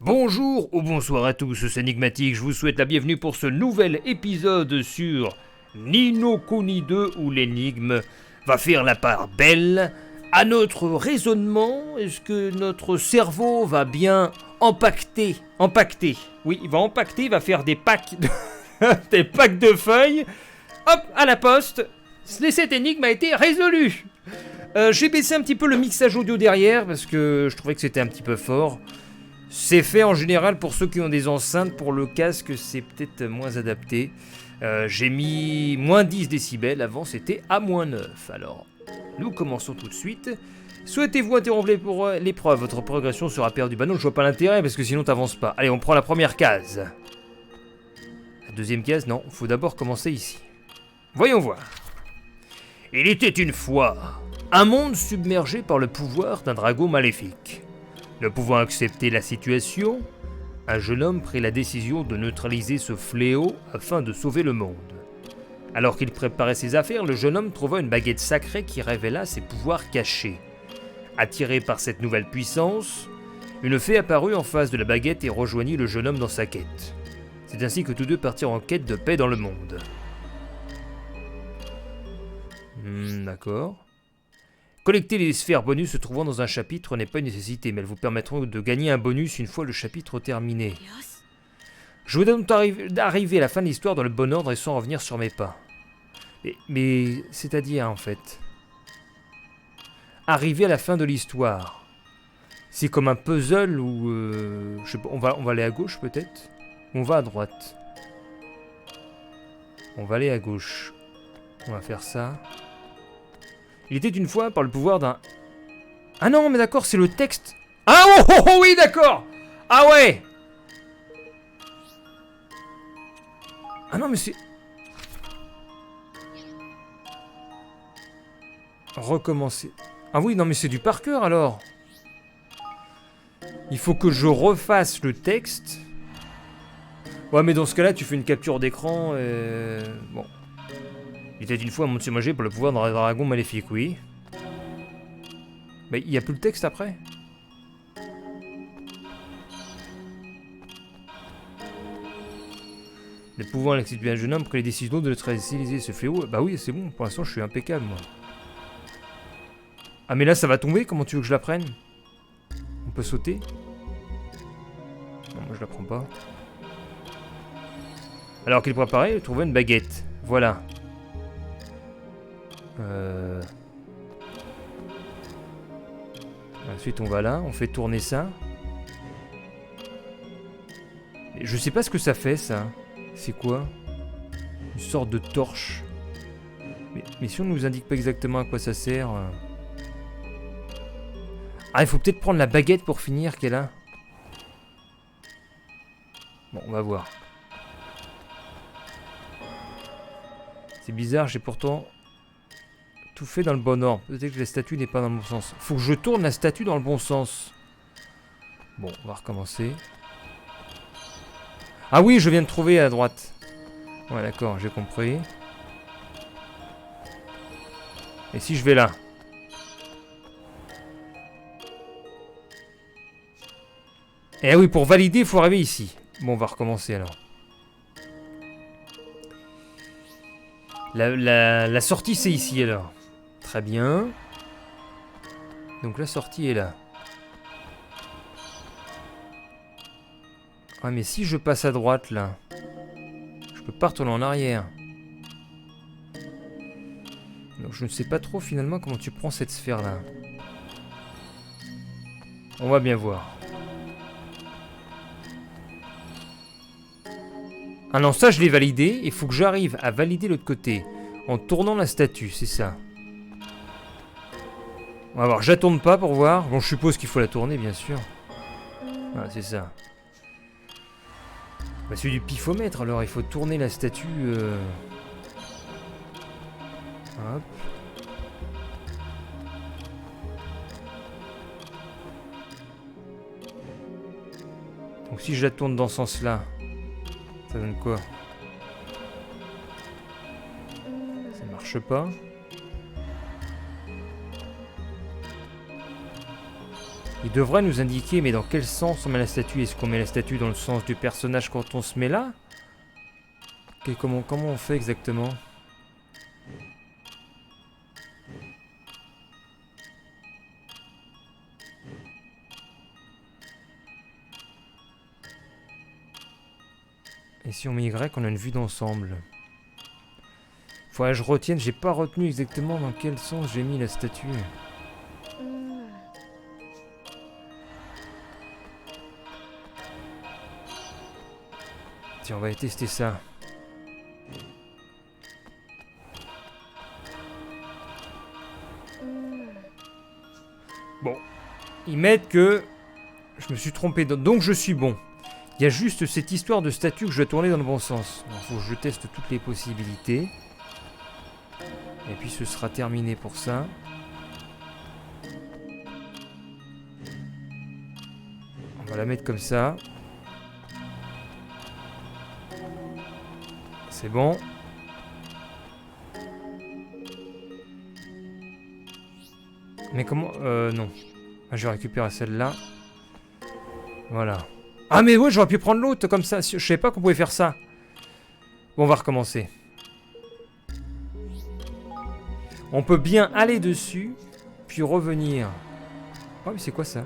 Bonjour ou bonsoir à tous, c'est Enigmatique, je vous souhaite la bienvenue pour ce nouvel épisode sur Ni no Kuni 2 où l'énigme va faire la part belle à notre raisonnement. Est-ce que notre cerveau va bien empaqueter? Oui, il va empaqueter, il va faire des packs de, des packs de feuilles. Hop, à la poste. Cette énigme a été résolue. J'ai baissé un petit peu le mixage audio derrière parce que je trouvais que c'était un petit peu fort. C'est fait en général pour ceux qui ont des enceintes. Pour le casque, c'est peut-être moins adapté. J'ai mis moins 10 décibels. Avant, c'était à moins 9. Alors, nous commençons tout de suite. Souhaitez-vous interrompre pour l'épreuve? Votre progression sera perdue. Bah non, je vois pas l'intérêt parce que sinon t'avances pas. Allez, on prend la première case. La deuxième case, non. Faut d'abord commencer ici. Voyons voir. Il était une fois un monde submergé par le pouvoir d'un dragon maléfique. Ne pouvant accepter la situation, un jeune homme prit la décision de neutraliser ce fléau afin de sauver le monde. Alors qu'il préparait ses affaires, le jeune homme trouva une baguette sacrée qui révéla ses pouvoirs cachés. Attiré par cette nouvelle puissance, une fée apparut en face de la baguette et rejoignit le jeune homme dans sa quête. C'est ainsi que tous deux partirent en quête de paix dans le monde. D'accord. Collecter les sphères bonus se trouvant dans un chapitre n'est pas une nécessité, mais elles vous permettront de gagner un bonus une fois le chapitre terminé. Je voudrais donc arriver à la fin de l'histoire dans le bon ordre et sans revenir sur mes pas. Mais c'est-à-dire, en fait, arriver à la fin de l'histoire, c'est comme un puzzle où... je sais pas, on va aller à gauche peut-être? On va à droite. On va aller à gauche. On va faire ça. Il était une fois par le pouvoir d'un... Ah non, mais d'accord, c'est le texte. Ah oh oui, d'accord. Ah ouais. Ah non, mais c'est... Recommencer. Ah oui, non, mais c'est du par cœur alors. Il faut que je refasse le texte. Ouais, mais dans ce cas-là, tu fais une capture d'écran et... Bon. Il était une fois un monde submergé par le pouvoir d'un dragon maléfique, oui. Mais il n'y a plus le texte après. Le pouvoir d'accepter un jeune homme prit les décisions de neutraliser ce fléau. Bah oui, c'est bon, pour l'instant je suis impeccable moi. Ah mais là ça va tomber, comment tu veux que je la prenne? On peut sauter? Non, moi je la prends pas. Alors qu'il préparait, il trouvait une baguette. Voilà. Ensuite on va là, on fait tourner ça. Et je sais pas ce que ça fait ça. C'est quoi? Une sorte de torche. Mais si on nous indique pas exactement à quoi ça sert... Ah, il faut peut-être prendre la baguette pour finir qu'elle a. Bon, on va voir. C'est bizarre, j'ai pourtant tout fait dans le bon ordre. Peut-être que la statue n'est pas dans le bon sens. Faut que je tourne la statue dans le bon sens. Bon, on va recommencer. Ah oui, je viens de trouver à droite. Ouais, d'accord, j'ai compris. Et si je vais là? Eh oui, pour valider, il faut arriver ici. Bon, on va recommencer alors. La sortie, c'est ici alors. Très bien. Donc la sortie est là. Ouais, mais si je passe à droite là, je peux pas retourner en arrière. Donc je ne sais pas trop finalement comment tu prends cette sphère là. On va bien voir. Ah non, ça je l'ai validé. Il faut que j'arrive à valider l'autre côté. En tournant la statue, c'est ça. On va voir, je la tourne pas pour voir. Bon, je suppose qu'il faut la tourner, bien sûr. Ah, c'est ça. Bah, c'est du pifomètre, alors il faut tourner la statue... Hop. Donc si je la tourne dans ce sens-là, ça donne quoi? Ça marche pas. Il devrait nous indiquer, mais dans quel sens on met la statue? Est-ce qu'on met la statue dans le sens du personnage quand on se met là? Comment on fait exactement? Et si on met Y, on a une vue d'ensemble. Faudrait que je retienne, j'ai pas retenu exactement dans quel sens j'ai mis la statue. Tiens, on va aller tester ça. Bon. Ils mettent que je me suis trompé, donc je suis bon. Il y a juste cette histoire de statue que je dois tourner dans le bon sens. Il faut que je teste toutes les possibilités. Et puis ce sera terminé pour ça. On va la mettre comme ça. C'est bon. Mais comment... non. Ah, je vais récupérer celle-là. Voilà. Ah mais ouais, j'aurais pu prendre l'autre comme ça. Je savais pas qu'on pouvait faire ça. Bon, on va recommencer. On peut bien aller dessus, puis revenir. Oh mais c'est quoi ça?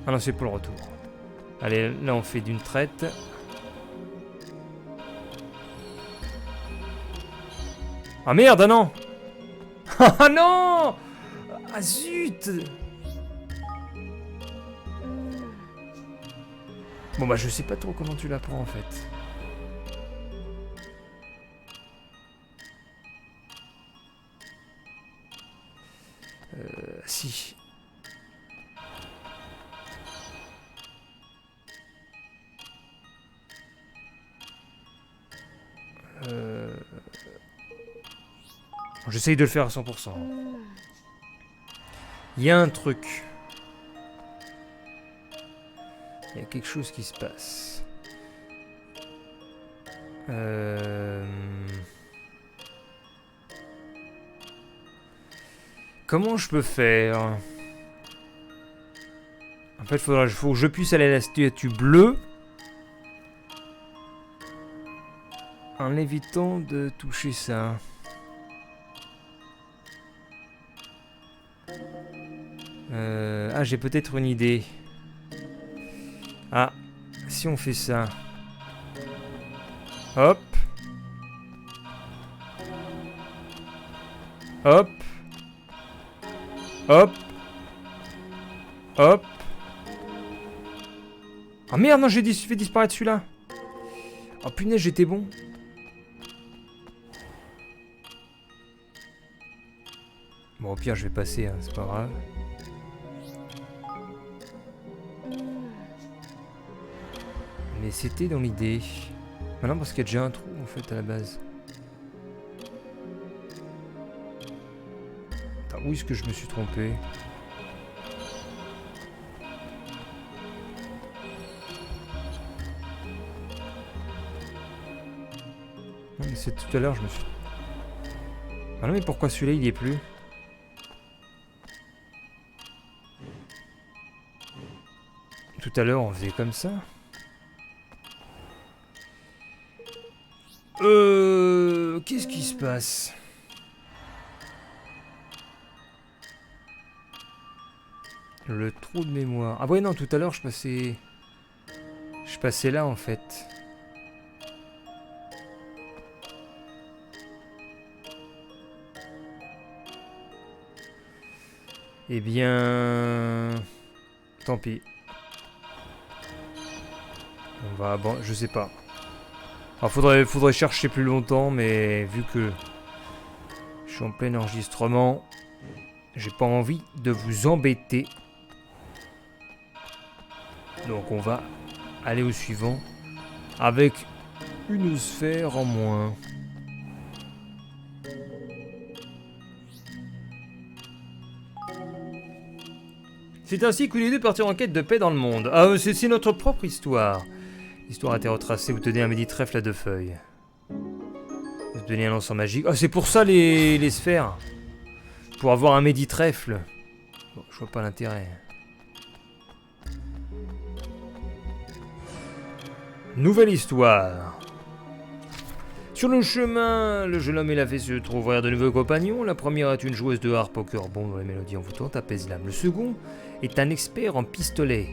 Ah non, c'est pour le retour. Allez, là on fait d'une traite. Ah merde, ah non! Ah non! Ah zut! Bon bah je sais pas trop comment tu la prends en fait. Si. J'essaye de le faire à 100%. Il y a un truc. Il y a quelque chose qui se passe. Comment je peux faire? En fait, faut que je puisse aller à la statue bleue en évitant de toucher ça. Ah, j'ai peut-être une idée. Ah, si on fait ça. Hop. Hop. Hop. Hop. Ah merde, non, j'ai fait disparaître celui-là. Oh punaise, j'étais bon. Bon, au pire, je vais passer, hein, c'est pas grave. Mais c'était dans l'idée. Maintenant, parce qu'il y a déjà un trou, en fait, à la base. Attends, où est-ce que je me suis trompé? Non, mais c'est tout à l'heure, je me suis... Ah non, mais pourquoi celui-là, il y est plus? Tout à l'heure, on faisait comme ça. Qu'est-ce qui se passe? Le trou de mémoire. Ah ouais, non, tout à l'heure, je passais là, en fait. Eh bien... Tant pis. On va... Bon, je sais pas. Alors, faudrait chercher plus longtemps, mais vu que je suis en plein enregistrement, j'ai pas envie de vous embêter. Donc on va aller au suivant avec une sphère en moins. C'est ainsi que les deux partirent en quête de paix dans le monde. Ah, c'est notre propre histoire. L'histoire a été retracée, vous tenez un médi-trèfle à 2 feuilles. Vous tenez un lançant magique. Ah, c'est pour ça les sphères. Pour avoir un médi-trèfle. Bon, je vois pas l'intérêt. Nouvelle histoire. Sur le chemin, le jeune homme et la fée se trouvèrent de nouveaux compagnons. La première est une joueuse de harpe au cœur bon dont les mélodies envoûtantes apaisent l'âme. Le second est un expert en pistolet,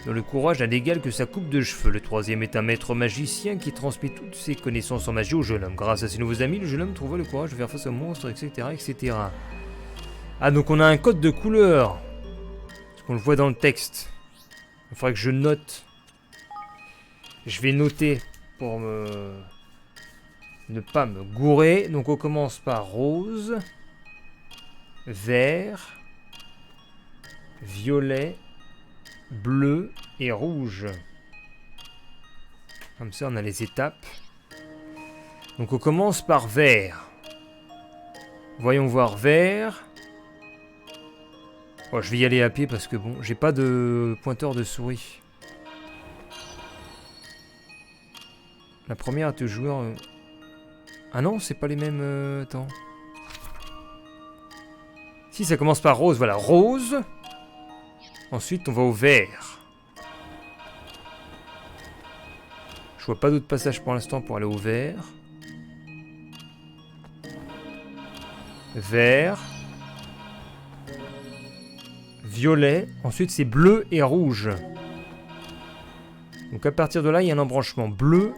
dont le courage n'a d'égal que sa coupe de cheveux. Le troisième est un maître magicien qui transmet toutes ses connaissances en magie au jeune homme. Grâce à ses nouveaux amis, le jeune homme trouva le courage de faire face aux monstres, etc., etc. Ah, donc on a un code de couleur. Parce qu'on le voit dans le texte. Il faudrait que je note. Je vais noter pour ne pas me gourer. Donc on commence par rose, vert, violet, bleu et rouge. Comme ça on a les étapes. Donc on commence par vert. Voyons voir vert. Oh, je vais y aller à pied parce que bon, j'ai pas de pointeur de souris. La première est joueur. Ah non, c'est pas les mêmes. Attends. Si, ça commence par rose. Voilà, rose. Ensuite, on va au vert. Je vois pas d'autre passage pour l'instant pour aller au vert. Vert. Violet. Ensuite, c'est bleu et rouge. Donc à partir de là, il y a un embranchement bleu.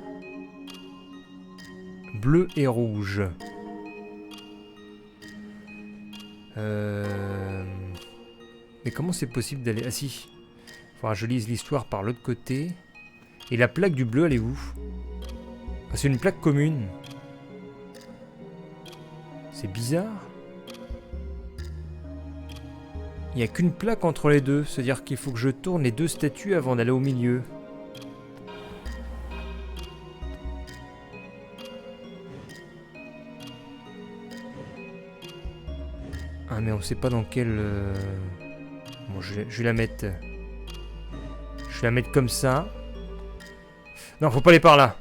Bleu et rouge. Mais comment c'est possible d'aller... Ah si. Il faudra que je lise l'histoire par l'autre côté. Et la plaque du bleu, elle est où? Ah, c'est une plaque commune. C'est bizarre. Il n'y a qu'une plaque entre les deux. C'est-à-dire qu'il faut que je tourne les deux statues avant d'aller au milieu. Ah mais on sait pas dans quel... Bon, je vais la mettre... Je vais la mettre comme ça. Non, faut pas aller par là.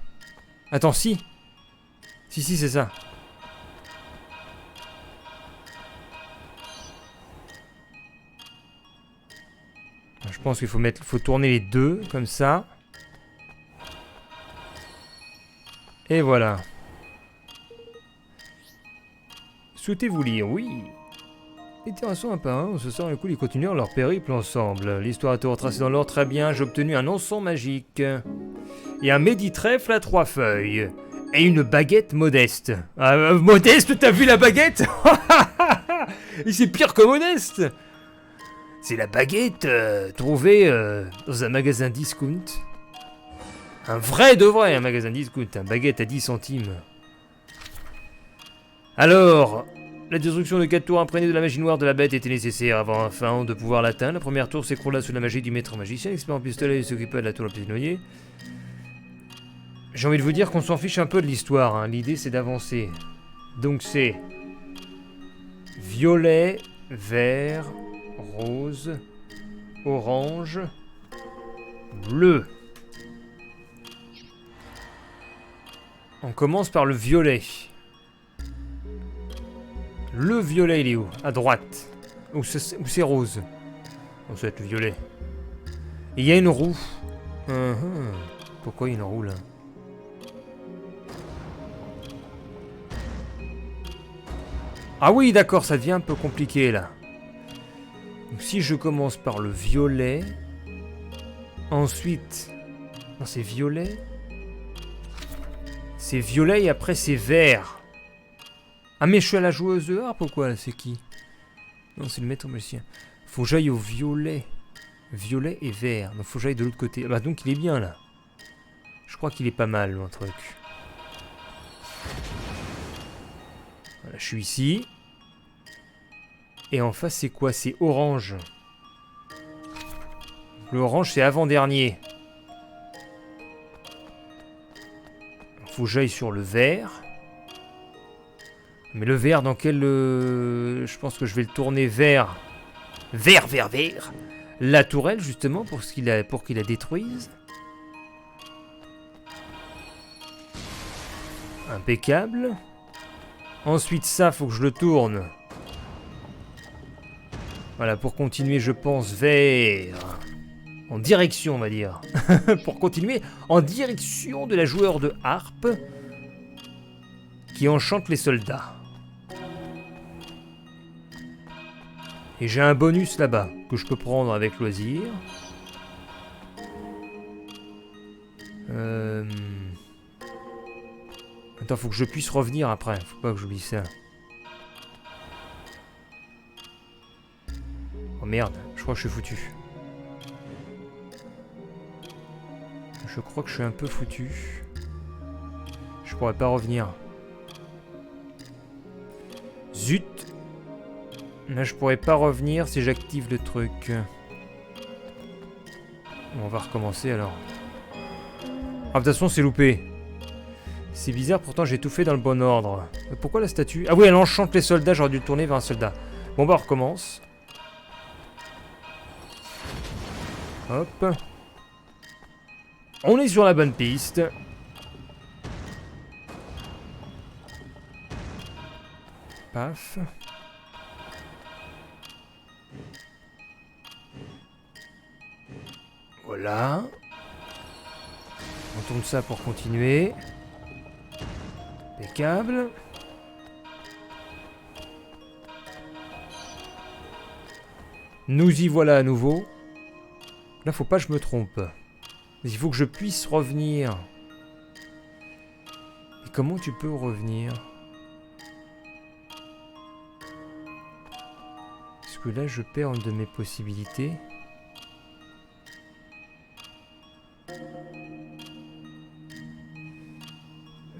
Attends, si. Si, c'est ça. Je pense qu'il faut tourner les deux, comme ça. Et voilà. Souhaitez-vous lire? Oui. Les terrassons apparents, on se sort le coup, ils continuèrent leur périple ensemble. L'histoire était retracée dans l'ordre très bien. J'ai obtenu un encens magique. Et un méditrèfle à 3 feuilles. Et une baguette modeste. Ah, modeste, t'as vu la baguette? Et c'est pire que modeste. C'est la baguette trouvée dans un magasin discount. Un vrai de vrai, un magasin discount. Un baguette à 10 centimes. Alors... La destruction de 4 tours imprégnées de la magie noire de la bête était nécessaire avant enfin de pouvoir l'atteindre. La première tour s'écroula sous la magie du maître magicien. L'expert en pistolet s'occupait de la tour la plus noyée. J'ai envie de vous dire qu'on s'en fiche un peu de l'histoire. Hein. L'idée c'est d'avancer. Donc c'est violet, vert, rose, orange, bleu. On commence par le violet. Le violet, il est où? À droite. Ou c'est rose? On ça va être le violet. Et il y a une roue. Pourquoi il y a une roue là? Ah oui, d'accord, ça devient un peu compliqué là. Donc si je commence par le violet. Ensuite... Non, c'est violet. C'est violet et après c'est vert. Ah mais je suis à la joueuse de harpe ou quoi? C'est qui? Non, c'est le maître magicien. Faut que j'aille au violet. Violet et vert. Donc faut que j'aille de l'autre côté. Bah donc il est bien là. Je crois qu'il est pas mal mon truc. Voilà, je suis ici. Et en face c'est quoi? C'est orange. L'orange c'est avant-dernier. Faut que j'aille sur le vert. Mais le vert, dans quel... je pense que je vais le tourner vers... Vert. La tourelle, justement, pour qu'il la détruise. Impeccable. Ensuite, ça, faut que je le tourne. Voilà, pour continuer, je pense, vers... En direction, on va dire. Pour continuer, en direction de la joueur de harpe qui enchante les soldats. Et j'ai un bonus là-bas que je peux prendre avec loisir. Attends, faut que je puisse revenir après. Faut pas que j'oublie ça. Oh merde, je crois que je suis foutu. Je crois que je suis un peu foutu. Je pourrais pas revenir. Zut! Là, je pourrais pas revenir si j'active le truc. On va recommencer alors. Ah, de toute façon, c'est loupé. C'est bizarre, pourtant j'ai tout fait dans le bon ordre. Mais pourquoi la statue? Ah oui, elle enchante les soldats, j'aurais dû tourner vers un soldat. Bon bah on recommence. Hop. On est sur la bonne piste. Paf. Voilà. On tourne ça pour continuer. Impeccable. Nous y voilà à nouveau. Là, faut pas que je me trompe. Il faut que je puisse revenir. Et comment tu peux revenir? Parce que là, je perds une de mes possibilités.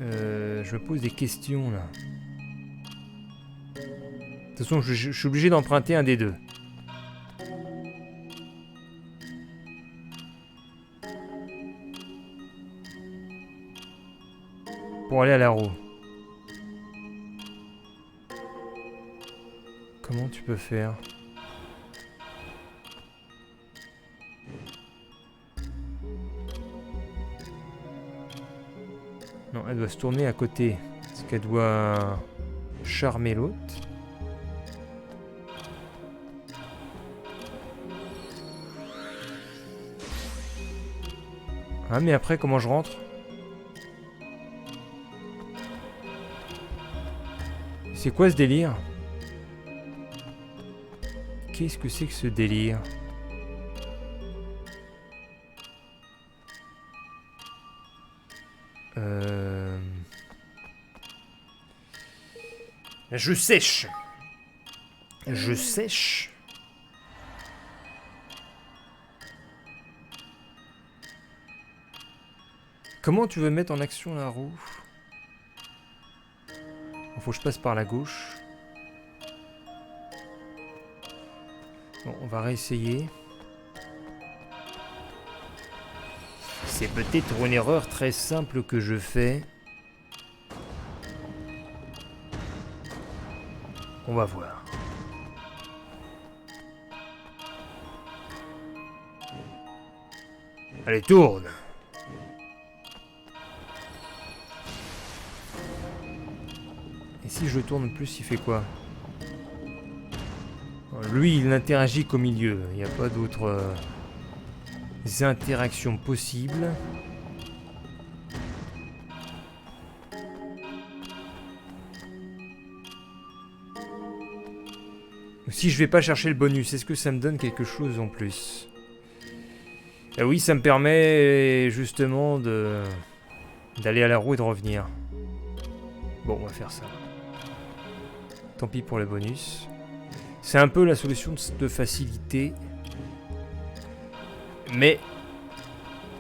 Je me pose des questions là. De toute façon, je suis obligé d'emprunter un des deux. Pour aller à la roue. Comment tu peux faire? Non, elle doit se tourner à côté. Parce qu'elle doit charmer l'autre. Ah, mais après, comment je rentre? C'est quoi ce délire? Qu'est-ce que c'est que ce délire? Je sèche. Je sèche. Comment tu veux mettre en action la roue? Faut que je passe par la gauche. Bon, on va réessayer. C'est peut-être une erreur très simple que je fais. On va voir. Allez, tourne. Et si je tourne plus, il fait quoi? Lui, il n'interagit qu'au milieu. Il n'y a pas d'autres interactions possibles. Si je vais pas chercher le bonus, est-ce que ça me donne quelque chose en plus? Ah oui, ça me permet justement d'aller à la roue et de revenir. Bon, on va faire ça. Tant pis pour le bonus. C'est un peu la solution de facilité. Mais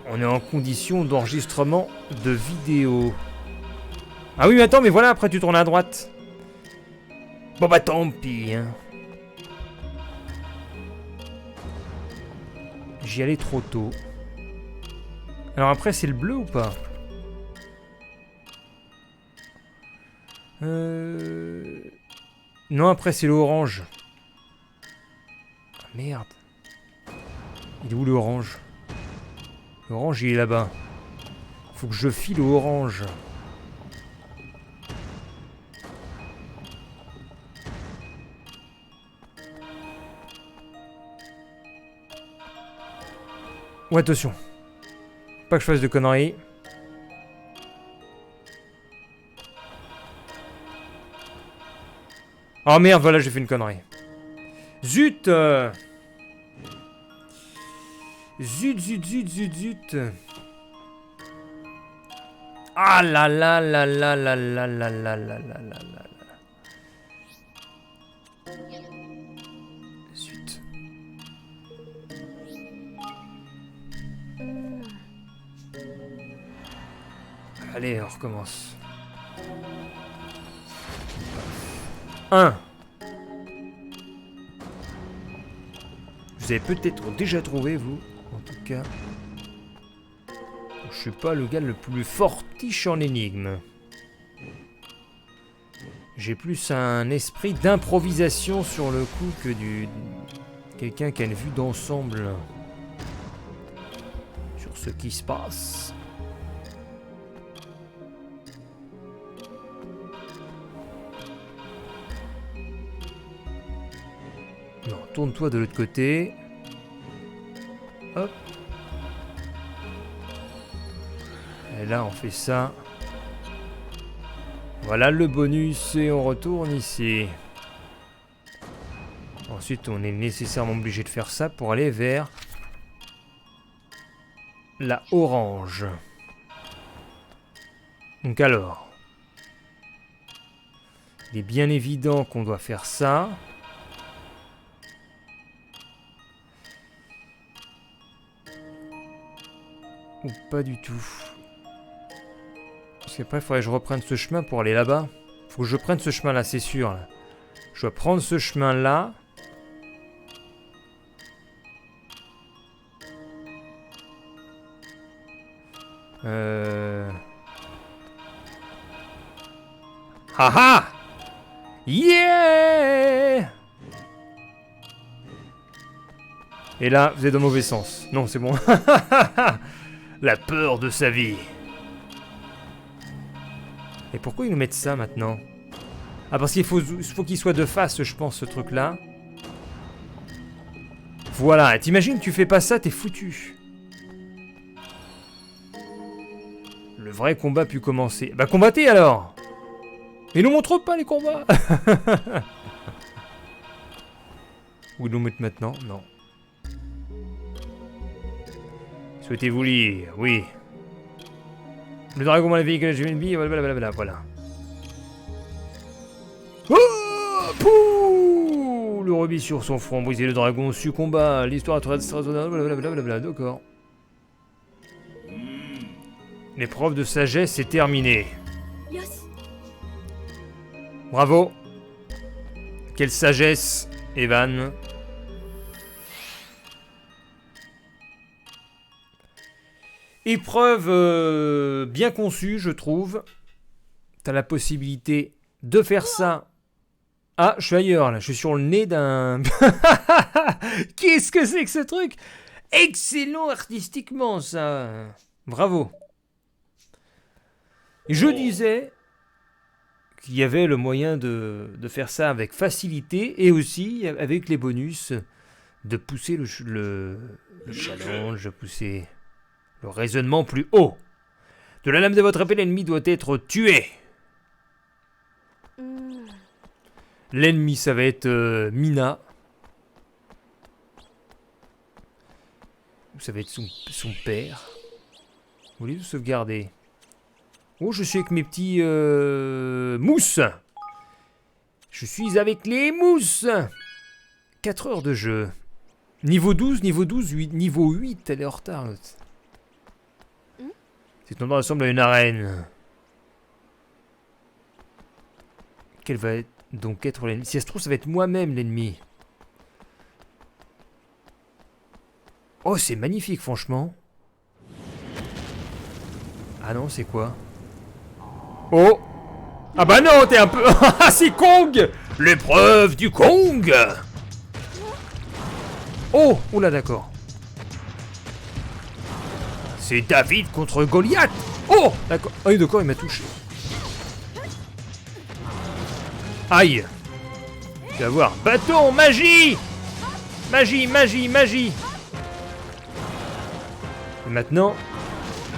on est en condition d'enregistrement de vidéo. Ah oui, mais attends, mais voilà, après tu tournes à droite. Bon bah tant pis, hein. J'y allais trop tôt. Alors après, c'est le bleu ou pas? Non, après c'est l'orange. Ah, merde. Il est où l'orange? L'orange, il est là-bas. Faut que je file au orange. Ouais, attention. Pas que je fasse de conneries. Oh merde, voilà, j'ai fait une connerie. Zut Zut, zut, zut, zut, zut. Ah là là là là là là là là là là là là. Zut. Allez, on recommence. 1. Vous avez peut-être déjà trouvé, vous, en tout cas. Je suis pas le gars le plus fortiche en énigme. J'ai plus un esprit d'improvisation sur le coup que quelqu'un qui a une vue d'ensemble sur ce qui se passe. Non, tourne-toi de l'autre côté. Hop. Et là, on fait ça. Voilà le bonus et on retourne ici. Ensuite, on est nécessairement obligé de faire ça pour aller vers la orange. Donc alors, il est bien évident qu'on doit faire ça. Ou pas du tout. Parce qu'après, il faudrait que je reprenne ce chemin pour aller là-bas. Faut que je prenne ce chemin-là, c'est sûr. Là. Je dois prendre ce chemin-là. Haha! Yeah! Et là, vous êtes dans le mauvais sens. Non, c'est bon. La peur de sa vie. Et pourquoi ils nous mettent ça maintenant? Ah, parce qu'il faut qu'il soit de face, je pense, ce truc-là. Voilà, et t'imagines, tu fais pas ça, t'es foutu. Le vrai combat a pu commencer. Bah combattez alors! Ils nous montrent pas les combats. Où ils nous mettent maintenant? Non. Souhaitez-vous lire? Oui. Le dragon maléfique, la juvénile, blablabla, voilà. Oh, pouh, le rubis sur son front, brisé le dragon, succomba, l'histoire blablabla, d'accord. L'épreuve de sagesse est terminée. Bravo. Quelle sagesse, Evan. Épreuve bien conçue, je trouve. T'as la possibilité de faire ça. Ah, je suis ailleurs, là. Je suis sur le nez d'un... Qu'est-ce que c'est que ce truc? Excellent artistiquement, ça. Bravo. Je disais qu'il y avait le moyen de faire ça avec facilité et aussi avec les bonus de pousser le challenge, de pousser... le raisonnement plus haut. De la lame de votre épée, l'ennemi doit être tué. L'ennemi, ça va être Mina. Ça va être son père. Vous voulez vous sauvegarder? Oh, je suis avec mes petits mousses. Je suis avec les mousses. 4 heures de jeu. Niveau 12, 8, niveau 8, elle est en retard, l'autre. Cet endroit ressemble à une arène. Quel va donc être l'ennemi? Si ça se trouve, ça va être moi-même l'ennemi. Oh, c'est magnifique, franchement. Ah non, c'est quoi? Oh! Ah bah non, t'es un peu... Ah, c'est Kong! L'épreuve du Kong! Oh! Oula, d'accord. C'est David contre Goliath. Oh, d'accord. Ah oui, d'accord, il m'a touché. Aïe. Tu vas voir. Bâton, magie. Magie, magie, magie. Et maintenant...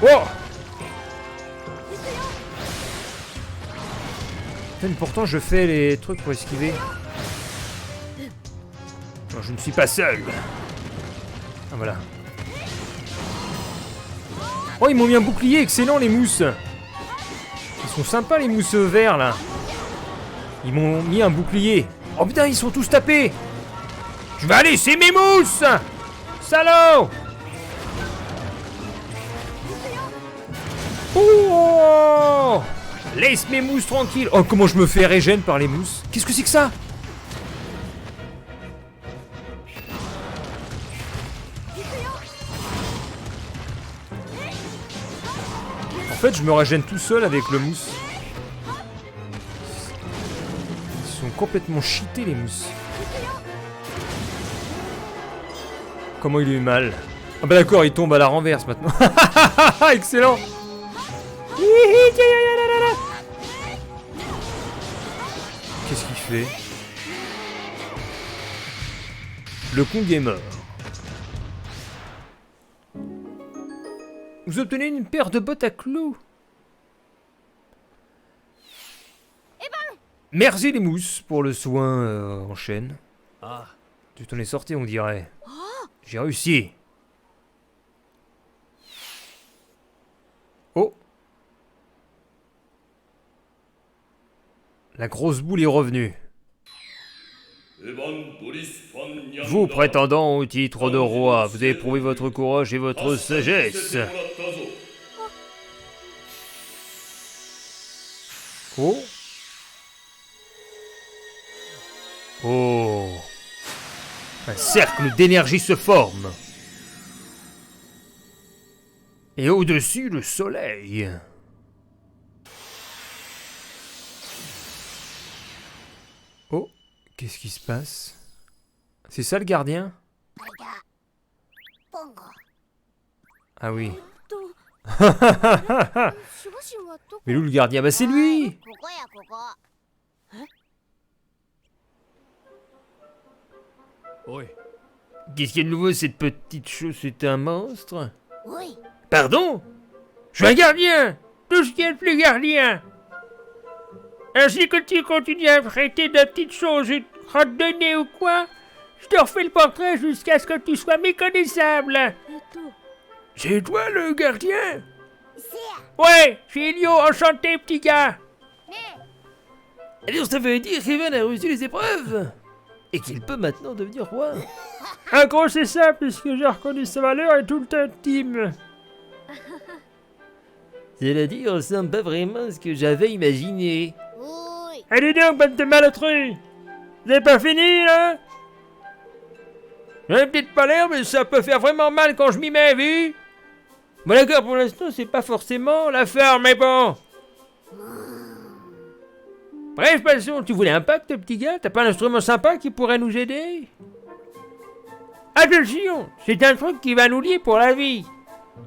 Oh! Putain, pourtant je fais les trucs pour esquiver. Non, je ne suis pas seul. Ah voilà. Oh, ils m'ont mis un bouclier, excellent les mousses. Ils sont sympas les mousses verts là. Ils m'ont mis un bouclier. Oh putain, ils sont tous tapés. Je vais aller, c'est mes mousses. Salaud. Oh, laisse mes mousses tranquilles. Oh, comment je me fais régène par les mousses. Qu'est-ce que c'est que ça? En fait, je me régène tout seul avec le mousse. Ils sont complètement cheatés, les mousses. Comment il a eu mal? Ah bah d'accord, il tombe à la renverse maintenant. Excellent. Qu'est-ce qu'il fait? Le Kong est mort. Vous obtenez une paire de bottes à clous. Merci les mousses pour le soin en chaîne. Ah, tu t'en es sorti on dirait. J'ai réussi. Oh. La grosse boule est revenue. Vous, prétendant au titre de roi, vous avez prouvé votre courage et votre sagesse. Oh. Oh. Un cercle d'énergie se forme. Et au-dessus, le soleil. Oh. Qu'est-ce qui se passe? C'est ça le gardien? Ah oui. Mais où le gardien? Bah c'est lui! Qu'est-ce qu'il y a de nouveau cette petite chose? C'est un monstre? Pardon? Je suis un gardien! Tout ce qu'il y a de plus gardien! Ainsi que tu continues à traiter de petites choses, une crotte de nez ou quoi, je te refais le portrait jusqu'à ce que tu sois méconnaissable. C'est toi le gardien? Ouais, je suis Elio, enchanté petit gars. Alors ça veut dire qu'Evan a reçu les épreuves et qu'il peut maintenant devenir roi. En gros c'est ça, puisque j'ai reconnu sa valeur et tout le team. C'est-à-dire, ça ressemble pas vraiment à ce que j'avais imaginé. Allez donc, bande de malotrues! Vous avez pas fini, là? J'en ai peut-être pas l'air, mais ça peut faire vraiment mal quand je m'y mets, vu? Bon d'accord, pour l'instant, c'est pas forcément l'affaire, mais bon! Bref, passons, tu voulais un pacte, petit gars? T'as pas un instrument sympa qui pourrait nous aider? Attention! C'est un truc qui va nous lier pour la vie!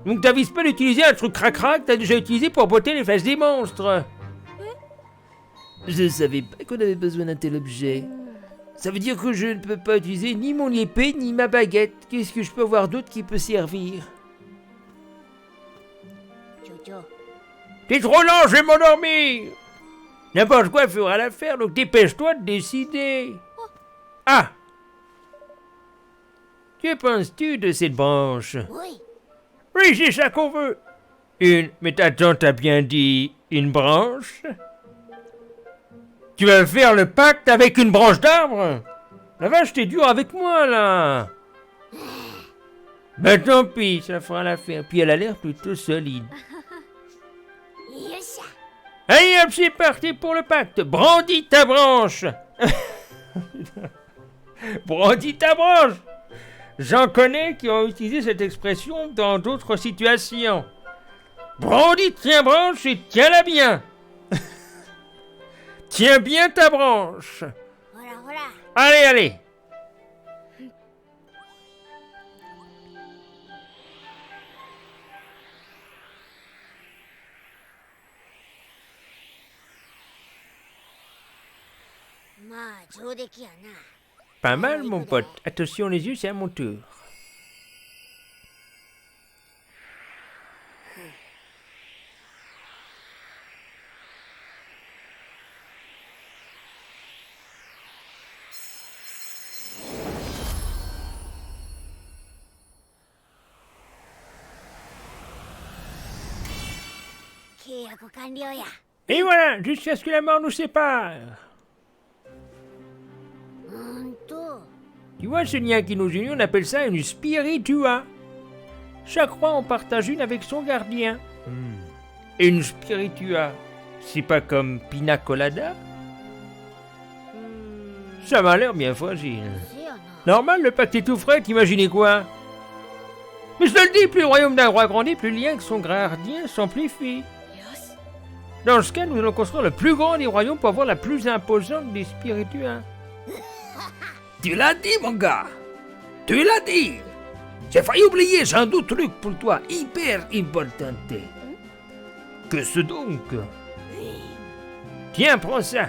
Donc t'avises pas d'utiliser un truc crac-crac que t'as déjà utilisé pour botter les fesses des monstres! Je savais pas qu'on avait besoin d'un tel objet. Ça veut dire que je ne peux pas utiliser ni mon épée ni ma baguette. Qu'est-ce que je peux avoir d'autre qui peut servir? T'es trop lent, je vais m'endormir. N'importe quoi fera l'affaire, donc dépêche-toi de décider. Ah! Que penses-tu de cette branche? Oui, c'est ça qu'on veut. Mais ta tante a bien dit une branche? Tu vas faire le pacte avec une branche d'arbre? La vache, t'es dur avec moi, là. Ben tant pis, ça fera l'affaire. Puis elle a l'air plutôt solide. Allez hop, c'est parti pour le pacte. Brandis ta branche. Brandis ta branche. J'en connais qui ont utilisé cette expression dans d'autres situations. Brandis ta branche et tiens-la bien. Tiens bien ta branche. Allez, allez. Pas mal, mon pote. Attention les yeux, c'est à mon tour. Et voilà, jusqu'à ce que la mort nous sépare. Tu vois ce lien qui nous unit, on appelle ça une spiritua. Chaque roi en partage une avec son gardien. Une spiritua, c'est pas comme pina colada? Ça m'a l'air bien fragile. Normal, le pacte est tout frais, t'imaginais quoi? Mais je te le dis, plus le royaume d'un roi grandit, plus le lien avec son gardien s'amplifie. Dans ce cas, nous allons construire le plus grand des royaumes pour avoir la plus imposante des spirituels. Tu l'as dit, mon gars. Tu l'as dit. J'ai failli oublier, j'ai un autre truc pour toi, hyper important. Que ce donc? Tiens, prends ça.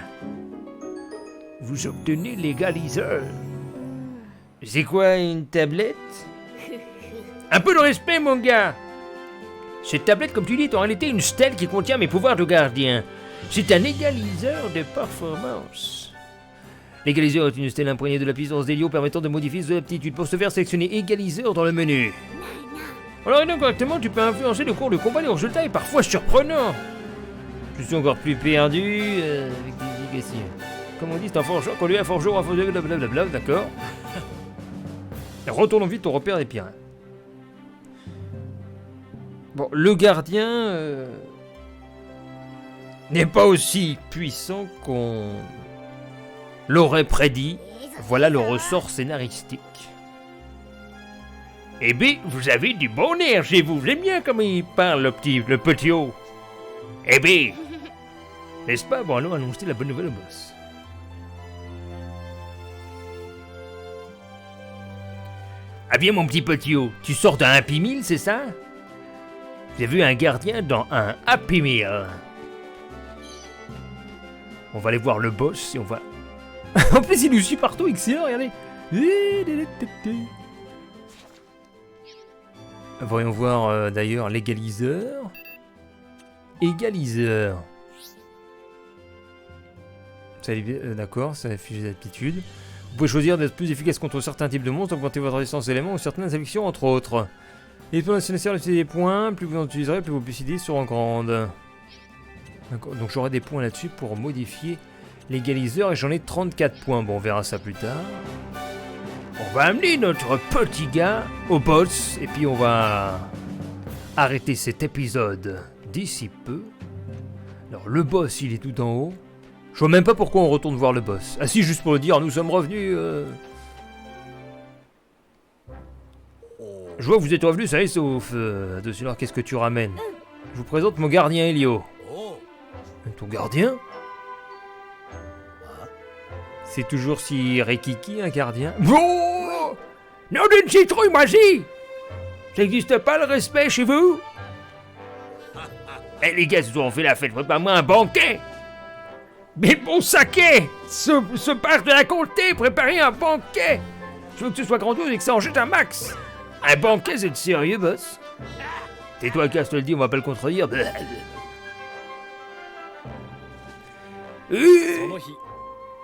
Vous obtenez l'égaliseur. C'est quoi, une tablette? Un peu de respect, mon gars. Cette tablette, comme tu dis, est en réalité une stèle qui contient mes pouvoirs de gardien. C'est un égaliseur de performance. L'égaliseur est une stèle imprégnée de la puissance d'Helio permettant de modifier ses aptitudes. Pour ce faire, sélectionner égaliseur dans le menu. Alors, aidant correctement, tu peux influencer le cours de combat. Le résultat est parfois surprenant. Je suis encore plus perdu avec des indications. Comme on dit, c'est un forgeron qu'on lui a forgé, blablabla, d'accord. Retournons vite au repère des pirates. Bon, le gardien n'est pas aussi puissant qu'on l'aurait prédit. Voilà le ressort scénaristique. Eh bien, vous avez du bon air chez vous. J'aime bien comme il parle, le petit haut. Eh bien, n'est-ce pas? Bon, allons annoncer la bonne nouvelle au boss. Ah bien, mon petit petit haut, tu sors d'un Happy Meal, c'est ça? J'ai vu un gardien dans un Happy Meal. On va aller voir le boss et on va... En plus, il nous suit partout, excellent, regardez. Voyons voir d'ailleurs l'égaliseur. Égaliseur. D'accord, ça affiche des aptitudes. Vous pouvez choisir d'être plus efficace contre certains types de monstres, augmenter votre résistance éléments ou certaines affections, entre autres. Et pour c'est nécessaire d'utiliser des points, plus vous en utiliserez, plus vos possibilités seront grandes. D'accord, donc j'aurai des points là-dessus pour modifier l'égaliseur et j'en ai 34 points. Bon, on verra ça plus tard. On va amener notre petit gars au boss et puis on va arrêter cet épisode d'ici peu. Alors le boss, il est tout en haut. Je vois même pas pourquoi on retourne voir le boss. Ah si, juste pour le dire, nous sommes revenus... Je vois que vous êtes revenus, ça y est, sauf... Attention, alors qu'est-ce que tu ramènes? Je vous présente mon gardien Helio. Ton gardien? C'est toujours si rikiki, un gardien? Oh non d'une citrouille, moisie! Ça n'existe pas le respect chez vous? Eh les gars, ils ont fait la fête, prépare-moi un banquet! Mais bon saké! Ce parc de la comté, préparez un banquet! Je veux que ce soit grandiose et que ça en jette un max! Un banquet, c'est sérieux, boss? Tais-toi, casse, te le dis, on va pas le contredire.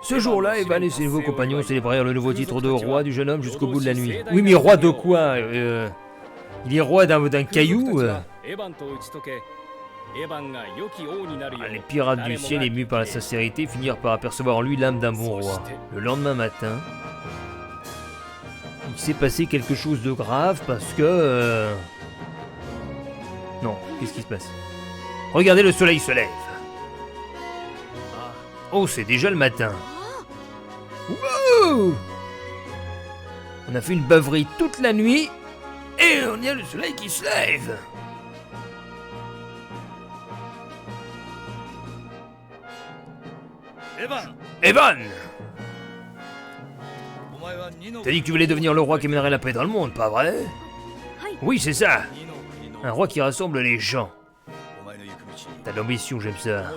Ce jour-là, Evan et ses nouveaux compagnons célébrèrent le nouveau titre de roi du jeune homme jusqu'au bout de la nuit. Oui, mais roi de quoi? Il est roi d'un caillou Les pirates du ciel, émus par la sincérité, finirent par apercevoir en lui l'âme d'un bon roi. Le lendemain matin, il s'est passé quelque chose de grave parce que... Non, qu'est-ce qui se passe? Regardez, le soleil se lève. Oh, c'est déjà le matin. Wouh! On a fait une beuverie toute la nuit et on y a le soleil qui se lève. Evan! T'as dit que tu voulais devenir le roi qui mènerait la paix dans le monde, pas vrai? Oui, c'est ça. Un roi qui rassemble les gens. T'as de l'ambition, j'aime ça.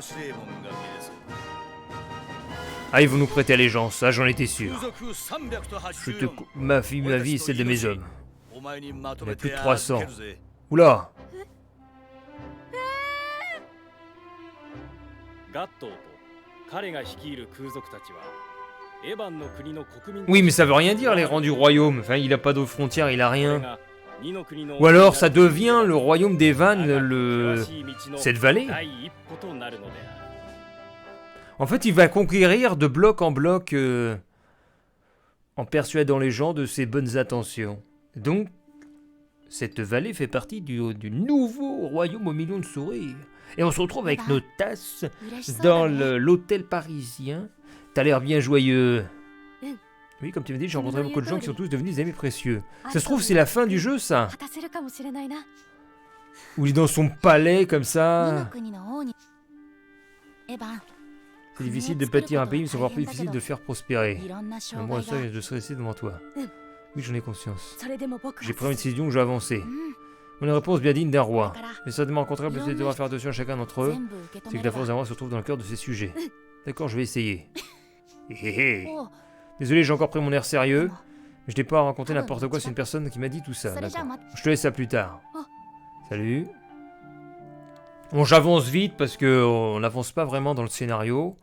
Ah, ils vont nous prêter allégeance, ça j'en étais sûr. Ma vie et celle de mes hommes. On a plus de 300. Oula! Oui, mais ça veut rien dire, les rangs du royaume. Enfin, il a pas de frontières, il a rien. Ou alors, ça devient le royaume d'Evan, cette vallée. En fait, il va conquérir de bloc en bloc, en persuadant les gens de ses bonnes intentions. Donc, cette vallée fait partie du nouveau royaume aux millions de sourires. Et on se retrouve avec nos tasses dans l'hôtel parisien. T'as l'air bien joyeux. Oui, comme tu m'as dit, j'ai rencontré beaucoup de gens qui sont tous devenus des amis précieux. Ça se trouve, c'est la fin du jeu, ça. Où il est dans son palais, comme ça. C'est difficile de bâtir un pays, mais c'est encore plus difficile de le faire prospérer. Moi, ça, je serai ici devant toi. Oui, j'en ai conscience. J'ai pris une décision où je vais avancer. Une réponse bien digne d'un roi. Mais ça demande rencontrer peut-être devra faire attention à chacun d'entre eux. C'est que la force d'un roi se trouve dans le cœur de ces sujets. D'accord, je vais essayer. Désolé, j'ai encore pris mon air sérieux. Je n'ai pas raconté n'importe quoi, c'est une personne qui m'a dit tout ça. Je te laisse ça plus tard. Salut. Bon, j'avance vite parce que on n'avance pas vraiment dans le scénario.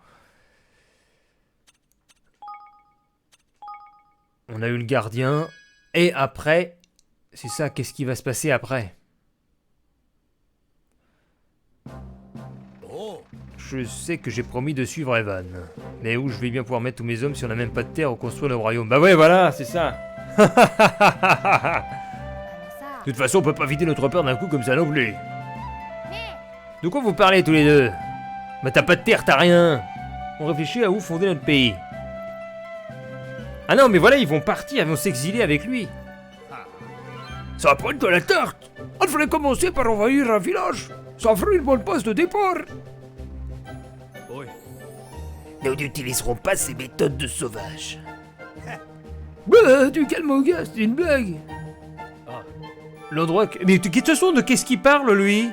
On a eu le gardien. Et après, c'est ça, qu'est-ce qui va se passer après? Je sais que j'ai promis de suivre Evan. Mais où je vais bien pouvoir mettre tous mes hommes si on n'a même pas de terre où construire le royaume? Bah ouais, voilà, c'est ça. De toute façon, on peut pas vider notre peur d'un coup comme ça non plus. De quoi vous parlez tous les deux? Bah t'as pas de terre, t'as rien. On réfléchit à où fonder notre pays. Ah non, mais voilà, ils vont partir, ils vont s'exiler avec lui. Ça va prendre de la tarte. Il fallait commencer par envahir un village. Ça ferait une bonne passe de départ. Nous n'utiliserons pas ces méthodes de sauvage. Bah, tu calmes mon gars, c'est une blague. L'endroit que... Mais de toute façon, de qu'est-ce qu'il parle, lui?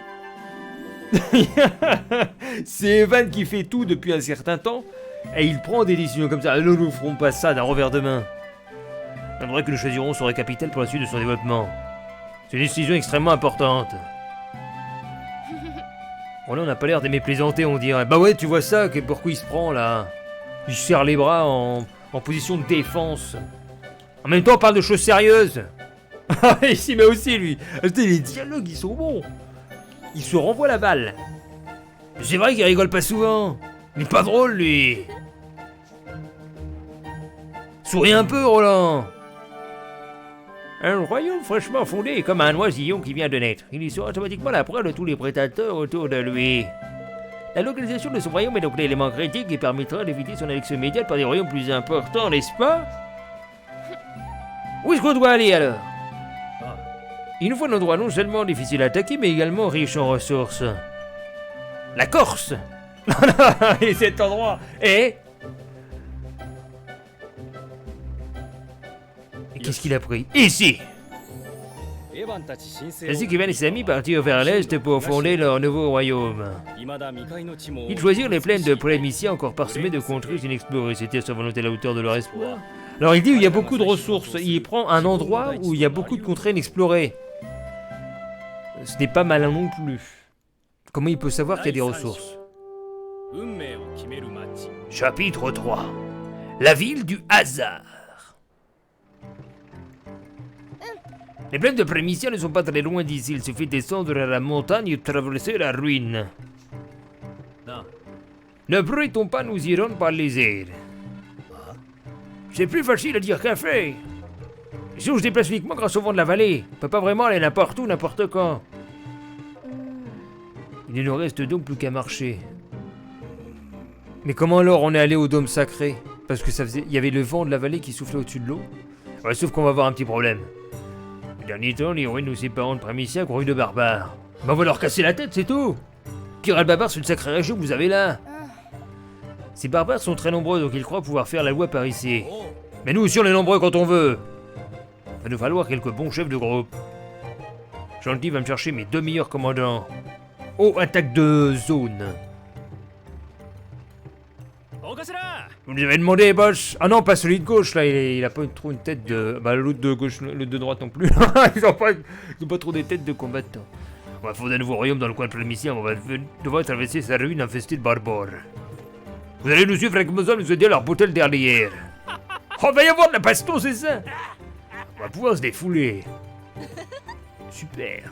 C'est Evan qui fait tout depuis un certain temps, et il prend des décisions comme ça. Nous ne ferons pas ça d'un revers de main. L'endroit que nous choisirons serait capital pour la suite de son développement. C'est une décision extrêmement importante. Bon là on n'a pas l'air d'aimer plaisanter, on dirait. Bah ouais, tu vois ça, pourquoi il se prend là? Il serre les bras en position de défense. En même temps on parle de choses sérieuses. Il s'y met aussi lui. Les dialogues ils sont bons. Il se renvoie la balle. C'est vrai qu'il rigole pas souvent. Il est pas drôle lui. Souris un peu Roland. Un royaume fraîchement fondé est comme un oisillon qui vient de naître. Il y sera automatiquement la proie de tous les prédateurs autour de lui. La localisation de son royaume est donc l'élément critique qui permettra d'éviter son élection immédiate par des royaumes plus importants, n'est-ce pas? Où est-ce qu'on doit aller alors? Il nous faut un endroit non seulement difficile à attaquer, mais également riche en ressources. La Corse. Et cet endroit est... Qu'est-ce qu'il a pris? Ici! Ainsi qu'Evan et ses amis partirent vers l'est pour fonder leur nouveau royaume. Ils choisirent les plaines de Prémicia encore parsemées de contrées inexplorées. C'était à sa volonté à la hauteur de leur espoir. Alors il dit où il y a beaucoup de ressources. Il prend un endroit où il y a beaucoup de contrées inexplorées. Ce n'est pas malin non plus. Comment il peut savoir qu'il y a des ressources? Chapitre 3. La ville du hasard. Les plaines de Prémicia ne sont pas très loin d'ici, il suffit de descendre à la montagne et de traverser la ruine. Ne bruitons pas, nous irons par les airs. C'est plus facile à dire qu'à faire. Ici on se déplace uniquement grâce au vent de la vallée. On peut pas vraiment aller n'importe où, n'importe quand. Il ne nous reste donc plus qu'à marcher. Mais comment alors on est allé au dôme sacré? Parce que il y avait le vent de la vallée qui soufflait au-dessus de l'eau. Ouais, sauf qu'on va avoir un petit problème. Dernier temps, les ruines nous séparant de Prémicia ont eu de barbares. Bah on va leur casser la tête, c'est tout. Kiral Babar, c'est une sacrée région que vous avez là. Ces barbares sont très nombreux, donc ils croient pouvoir faire la loi par ici. Mais nous aussi on est nombreux quand on veut. Il va nous falloir quelques bons chefs de groupe. Gentil va me chercher mes 2 meilleurs commandants. Oh, attaque de zone. Vous nous avez demandé, boss? Ah non, pas celui de gauche, là, il a pas trop une tête de... Bah, l'autre de gauche, l'autre de droite non plus. Ils ont pas trop des têtes de combattants. On va fonder un nouveau royaume dans le coin de Prémissien. On va devoir traverser sa ruine infestée de barbares. Vous allez nous suivre avec besoin de nous aider à leur botter le derrière. Oh, il va y avoir de la pasto, c'est ça? On va pouvoir se défouler. Super.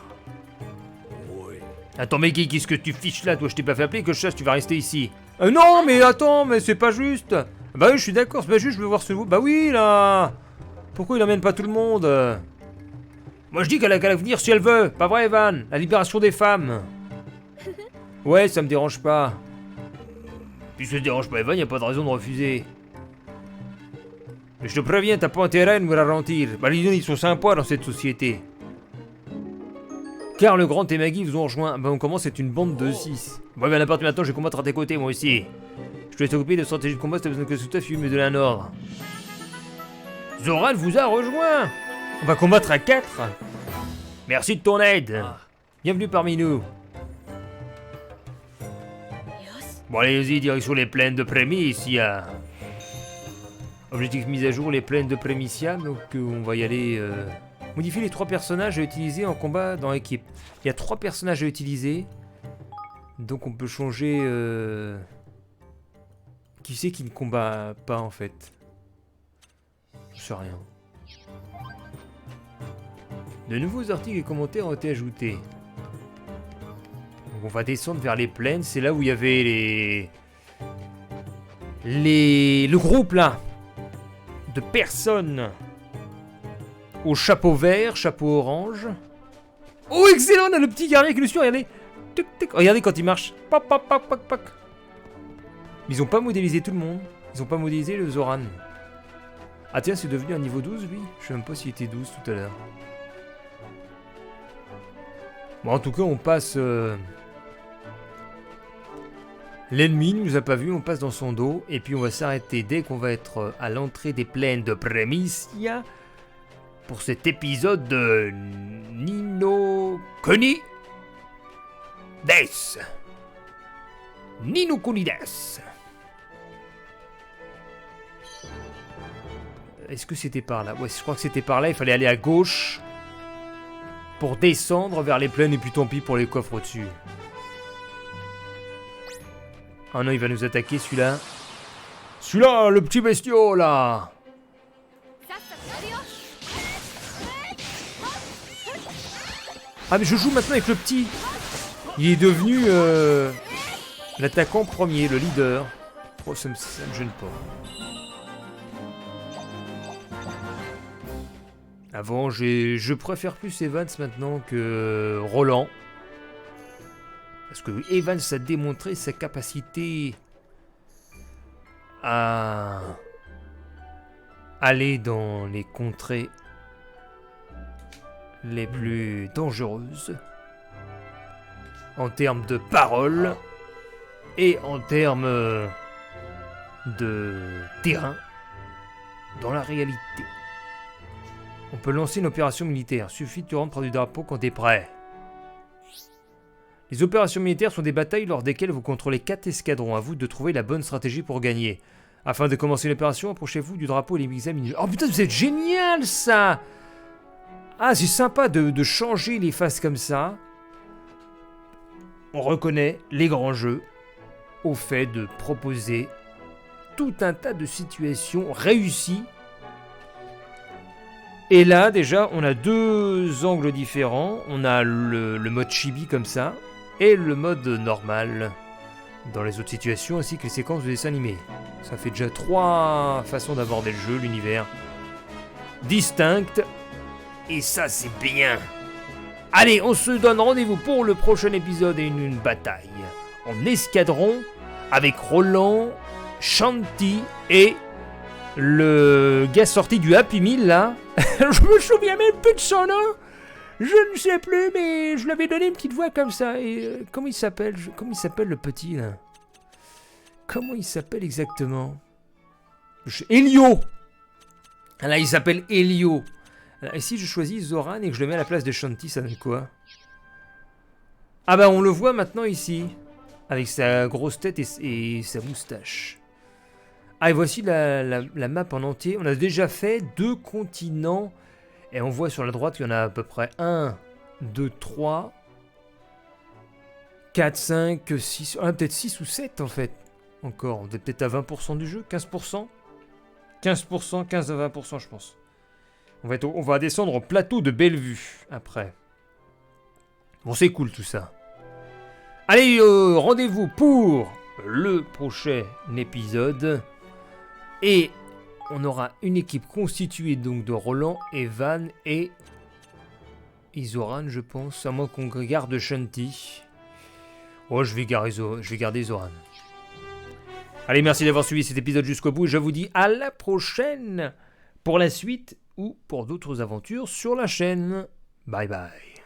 Attends, mais qu'est-ce que tu fiches là, toi? Je t'ai pas fait appeler que je sache, tu vas rester ici. Non, mais attends, mais c'est pas juste. Bah oui, je suis d'accord, c'est pas juste, je veux voir ce... Bah oui, là. Pourquoi il emmène pas tout le monde? Moi, je dis qu'elle a qu'à venir si elle veut. Pas vrai, Evan? La libération des femmes. Ouais, ça me dérange pas. Puis ça te dérange pas, Evan, y a pas de raison de refuser. Mais je te préviens, t'as pas intérêt à nous ralentir. Bah, les gens, ils sont sympas dans cette société. Car le grand et Maggie vous ont rejoint. Bah, on commence, c'est une bande de 6. Bon, bien, n'importe maintenant, je vais combattre à tes côtés, moi aussi. Je vais t'occuper de stratégie de combat si t'as besoin que tout à fait me donner un ordre. Zoran vous a rejoint. On va combattre à 4. Merci de ton aide. Bienvenue parmi nous. Bon, allez-y, direction les plaines de Prémissia. Objectif mise à jour, les plaines de Prémissia. Donc, on va y aller... Modifier les 3 personnages à utiliser en combat dans l'équipe. Il y a 3 personnages à utiliser. Donc on peut changer... Qui c'est qui ne combat pas en fait? Je sais rien. De nouveaux articles et commentaires ont été ajoutés. Donc on va descendre vers les plaines. C'est là où il y avait le groupe là. De personnes. Au chapeau vert, chapeau orange. Oh, excellent, on a le petit guerrier qui nous suit, regardez. Tic, tic. Regardez quand il marche. Pop, pop, pop, pop, pop. Ils ont pas modélisé tout le monde. Ils ont pas modélisé le Zoran. Ah tiens, c'est devenu un niveau 12, lui. Je sais même pas s'il était 12 tout à l'heure. Bon, en tout cas, on passe... L'ennemi ne nous a pas vu, on passe dans son dos. Et puis on va s'arrêter dès qu'on va être à l'entrée des plaines de Prémissia. Pour cet épisode de Nino Kuni Des. Nino Kuni Des. Est-ce que c'était par là? Ouais, je crois que c'était par là. Il fallait aller à gauche pour descendre vers les plaines. Et puis tant pis pour les coffres au-dessus. Oh non, il va nous attaquer celui-là. Celui-là, le petit bestiau là. Ah mais je joue maintenant avec le petit. Il est devenu l'attaquant premier, le leader. Oh ça me gêne pas. Avant je préfère plus Evans maintenant que Roland. Parce que Evans a démontré sa capacité à aller dans les contrées les plus dangereuses en termes de paroles et en termes de terrain dans la réalité. On peut lancer une opération militaire, suffit de te rendre près du drapeau quand t'es prêt. Les opérations militaires sont des batailles lors desquelles vous contrôlez 4 escadrons, à vous de trouver la bonne stratégie pour gagner. Afin de commencer l'opération, approchez-vous du drapeau et les examinez. Oh putain, vous êtes génial ça! Ah, c'est sympa de changer les faces comme ça. On reconnaît les grands jeux au fait de proposer tout un tas de situations réussies. Et là, déjà, on a 2 angles différents. On a le mode chibi comme ça et le mode normal dans les autres situations, ainsi que les séquences de dessin animé. Ça fait déjà 3 façons d'aborder le jeu, l'univers distinctes. Et ça, c'est bien. Allez, on se donne rendez-vous pour le prochain épisode et une bataille en escadron avec Roland, Shanti et le gars sorti du Happy Meal là. Je me souviens même plus de son nom. Je ne sais plus, mais je lui avais donné une petite voix comme ça. Et comment il s'appelle? Comment il s'appelle le petit là? Comment il s'appelle exactement? Elio. Là, il s'appelle Elio. Alors, et si je choisis Zoran et que je le mets à la place de Shanti, ça donne quoi? Ah bah on le voit maintenant ici, avec sa grosse tête et sa moustache. Ah et voici la map en entier. On a déjà fait 2 continents. Et on voit sur la droite qu'il y en a à peu près 1, 2, 3, 4, 5, 6... Ah, peut-être 6 ou 7 en fait. Encore, on est peut-être à 20% du jeu, 15%. 15%, 15 à 20% je pense. On va descendre au plateau de Bellevue après. Bon, c'est cool tout ça. Allez, rendez-vous pour le prochain épisode. Et on aura une équipe constituée donc de Roland, Evan et Isoran, je pense. À moins qu'on garde Shanti. Oh, je vais garder Zoran. Allez, merci d'avoir suivi cet épisode jusqu'au bout. Je vous dis à la prochaine pour la suite ou pour d'autres aventures sur la chaîne. Bye bye.